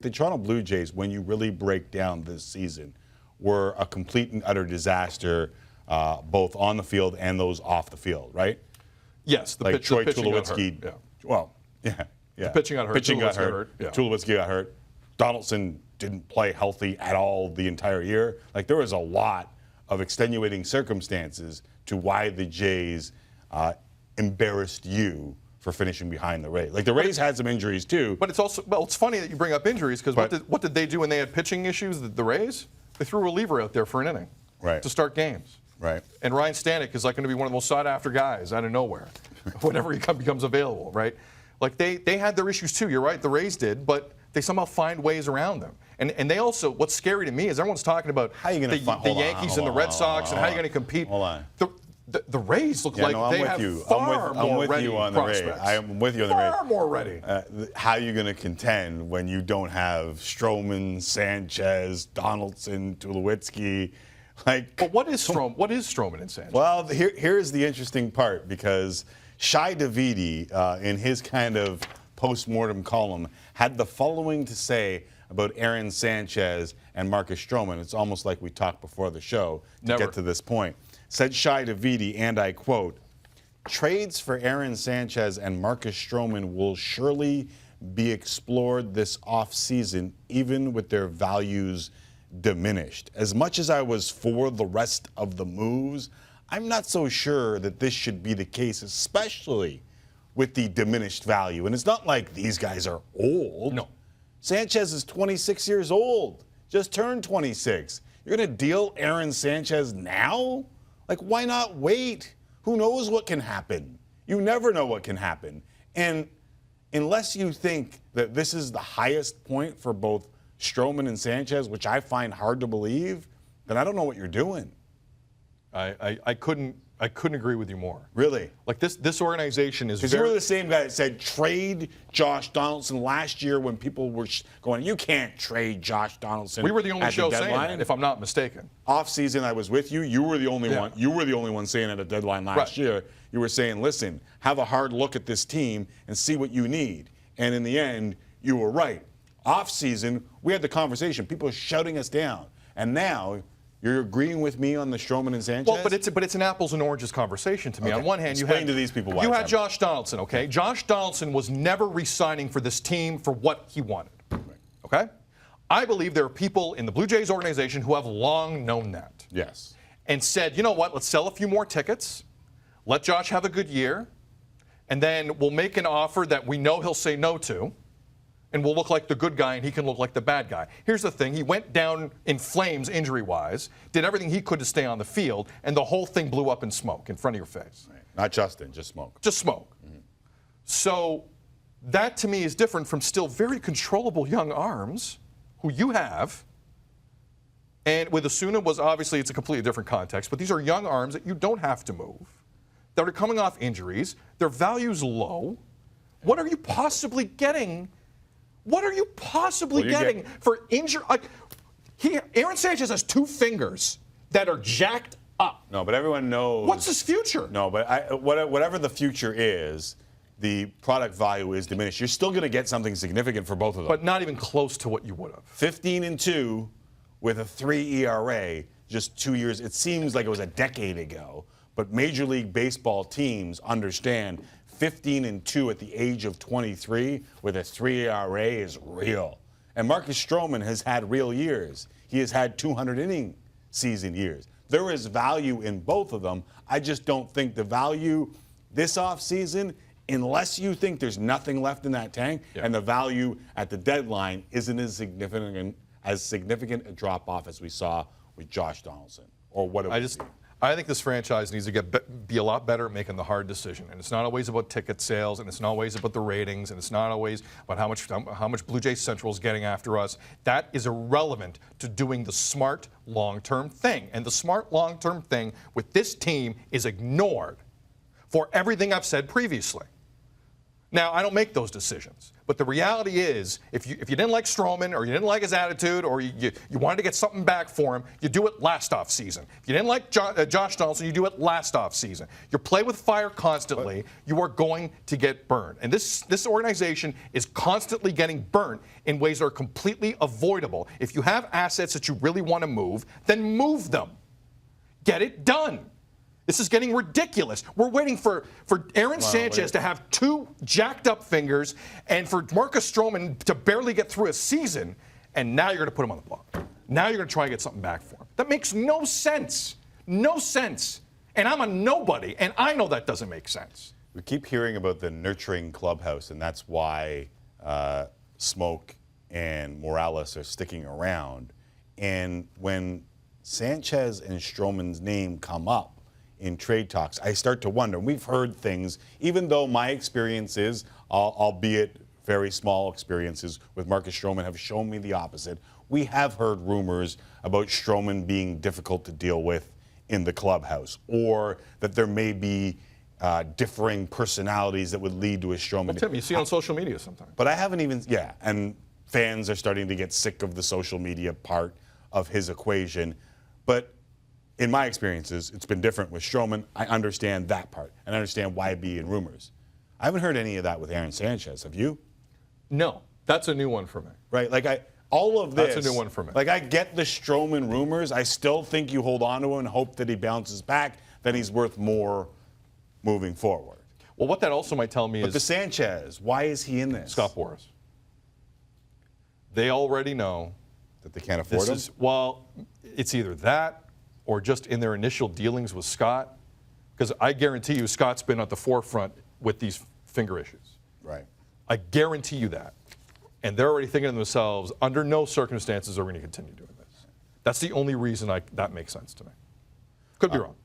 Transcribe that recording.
The Toronto Blue Jays, when you really break down this season, were a complete and utter disaster, both on the field and those off the field, right? Yes, the like Troy pitching Tulowitzki. got hurt. Yeah. Well, yeah. The pitching got hurt. Pitching got hurt. hurt. Yeah. Tulowitzki got hurt. Donaldson didn't play healthy at all the entire year. Like, there was a lot of extenuating circumstances to why the Jays embarrassed you for finishing behind the Rays. Like, the Rays had some injuries too. But it's also, well, it's funny that you bring up injuries, because what did they do when they had pitching issues, the Rays? They threw a reliever out there for an inning to start games. Right. And Ryan Stanek is like going to be one of the most sought-after guys out of nowhere whenever he becomes available, right? Like, they had their issues too, you're right, the Rays did, but they somehow find ways around them. And they also, what's scary to me is everyone's talking about how you gonna the Yankees and the Red Sox and how you're going to compete. Hold on. The Rays look like they have far more ready prospects. I'm with you on the Rays. Far more ready. How are you going to contend when you don't have Stroman, Sanchez, Donaldson, Tulowitzki? Like, but what is Stroman and Sanchez? Well, here's the interesting part, because Shai Davidi, in his kind of post-mortem column, had the following to say about Aaron Sanchez and Marcus Stroman. It's almost like we talked before the show to get to this point. Said Shai Davidi, and I quote, "Trades for Aaron Sanchez and Marcus Stroman will surely be explored this offseason, even with their values diminished. As much as I was for the rest of the moves, I'm not so sure that this should be the case, especially with the diminished value." And it's not like these guys are old. No. Sanchez is 26 years old, just turned 26. You're going to deal Aaron Sanchez now? Like, why not wait? Who knows what can happen? You never know what can happen. And unless you think that this is the highest point for both Stroman and Sanchez, which I find hard to believe, then I don't know what you're doing. I couldn't agree with you more. Really? Like, this organization is because you were the same guy that said trade Josh Donaldson last year when people were going, you can't trade Josh Donaldson. We were the only show saying that, if I'm not mistaken. Off season, I was with you. You were the only one. You were the only one saying at a deadline last year. You were saying, listen, have a hard look at this team and see what you need. And in the end, you were right. Off season, we had the conversation. People are shouting us down, and now you're agreeing with me on the Stroman and Sanchez? Well, but it's an apples and oranges conversation to me. Okay. On one hand, explain to these people why you had Josh Donaldson, okay? Josh Donaldson was never re-signing for this team for what he wanted, okay? I believe there are people in the Blue Jays organization who have long known that. Yes. And said, you know what, let's sell a few more tickets, let Josh have a good year, and then we'll make an offer that we know he'll say no to, and we'll look like the good guy and he can look like the bad guy. Here's the thing. He went down in flames injury-wise, did everything he could to stay on the field, and the whole thing blew up in smoke in front of your face. Right. Not Justin, just smoke. Just smoke. Mm-hmm. So that, to me, is different from still very controllable young arms, who you have. And with Osuna was obviously, it's a completely different context, but these are young arms that you don't have to move, that are coming off injuries, their value's low. What are you possibly getting? What are you possibly getting for injury? Aaron Sanchez has two fingers that are jacked up. No, but everyone knows. What's his future? No, but whatever the future is, the product value is diminished. You're still going to get something significant for both of them. But not even close to what you would have. 15-2 with a 3 ERA, just 2 years. It seems like it was a decade ago, but Major League Baseball teams understand 15-2 at the age of 23 with a 3 ERA is real. And Marcus Stroman has had real years. He has had 200-inning season years. There is value in both of them. I just don't think the value this offseason, unless you think there's nothing left in that tank, and the value at the deadline isn't as significant a drop-off as we saw with Josh Donaldson, or what it would be. I think this franchise needs to be a lot better at making the hard decision. And it's not always about ticket sales, and it's not always about the ratings, and it's not always about how much Blue Jays Central is getting after us. That is irrelevant to doing the smart long-term thing. And the smart long-term thing with this team is ignored for everything I've said previously. Now, I don't make those decisions. But the reality is, if you didn't like Stroman or you didn't like his attitude or you wanted to get something back for him, you do it last offseason. If you didn't like Josh Donaldson, you do it last offseason. You play with fire constantly, you are going to get burned. And this organization is constantly getting burnt in ways that are completely avoidable. If you have assets that you really want to move, then move them. Get it done. This is getting ridiculous. We're waiting for Aaron Sanchez to have 2 jacked up fingers and for Marcus Stroman to barely get through a season, and now you're going to put him on the block. Now you're going to try and get something back for him. That makes no sense. No sense. And I'm a nobody, and I know that doesn't make sense. We keep hearing about the nurturing clubhouse, and that's why Smoke and Morales are sticking around. And when Sanchez and Stroman's name come up in trade talks, I start to wonder. We've heard things, even though my experiences, albeit very small experiences with Marcus Stroman, have shown me the opposite. We have heard rumors about Stroman being difficult to deal with in the clubhouse, or that there may be differing personalities that would lead to a Stroman. Well, Tim, you see it on social media sometimes. But I haven't even, and fans are starting to get sick of the social media part of his equation. But in my experiences, it's been different with Stroman. I understand that part, and I understand why it'd be in rumors. I haven't heard any of that with Aaron Sanchez. Have you? No, that's a new one for me. Right, all of this. That's a new one for me. I get the Stroman rumors. I still think you hold on to him and hope that he bounces back, then he's worth more moving forward. Well, what that also might tell me But is the Sanchez, why is he in this? Scott Boras. They already know that they can't afford him? Well, it's either that or just in their initial dealings with Scott, because I guarantee you Scott's been at the forefront with these finger issues. Right. I guarantee you that. And they're already thinking to themselves, under no circumstances are we going to continue doing this. That's the only reason that makes sense to me. Could be wrong.